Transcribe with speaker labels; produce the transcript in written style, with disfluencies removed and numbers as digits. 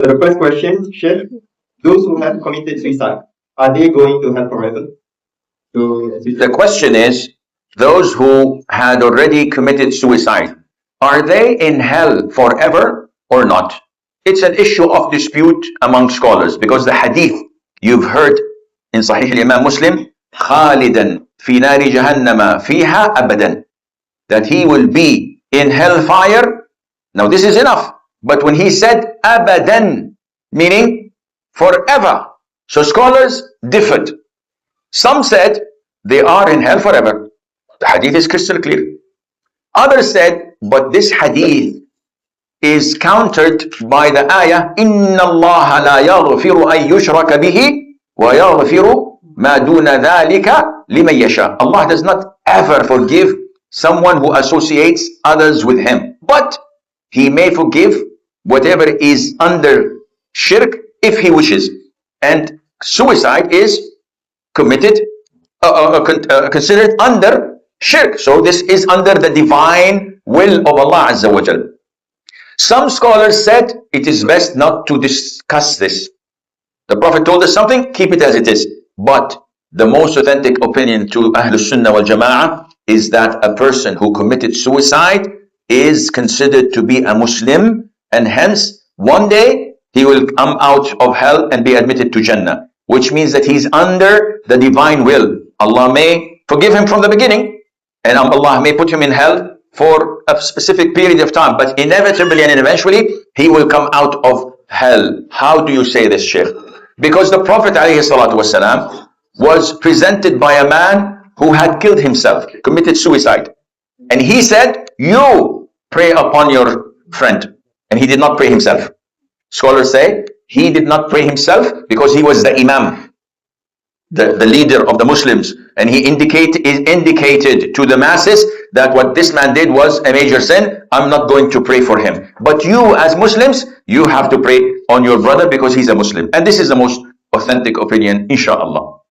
Speaker 1: So the first question, Sheikh, those who have committed suicide, are they going to hell forever?
Speaker 2: The question is, those who had already committed suicide, are they in hell forever or not? It's an issue of dispute among scholars because the hadith you've heard in Sahih al-Imam Muslim, خالدا في نار جهنم فيها أبدا, that he will be in hellfire. Now this is enough. But when he said abadan, meaning forever, so scholars differed. Some said they are in hell forever. The hadith is crystal clear. Others said, but this hadith is countered by the ayah, إِنَّ اللَّهَ لَا يَغْفِرُ أَن يُشْرَكَ بِهِ وَيَغْفِرُ مَا دُونَ ذَلِكَ لِمَن يَشَاءُ. Allah does not ever forgive someone who associates others with him. But he may forgive whatever is under shirk if he wishes. And suicide is committed, considered under shirk. So this is under the divine will of Allah Azza wa Jal. Some scholars said it is best not to discuss this. The Prophet told us something, keep it as it is. But the most authentic opinion to Ahlul Sunnah wal Jama'ah is that a person who committed suicide is considered to be a Muslim, and hence one day he will come out of hell and be admitted to Jannah, which means that he's under the divine will. Allah may forgive him from the beginning, and Allah may put him in hell for a specific period of time, but inevitably and eventually he will come out of hell. How do you say this, Sheikh? Because the Prophet ﷺ was presented by a man who had killed himself, committed suicide. And he said, you pray upon your friend. And he did not pray himself. Scholars say he did not pray himself because he was the Imam, the leader of the Muslims. And he indicated to the masses that what this man did was a major sin. I'm not going to pray for him. But you as Muslims, you have to pray on your brother because he's a Muslim. And this is the most authentic opinion, inshallah.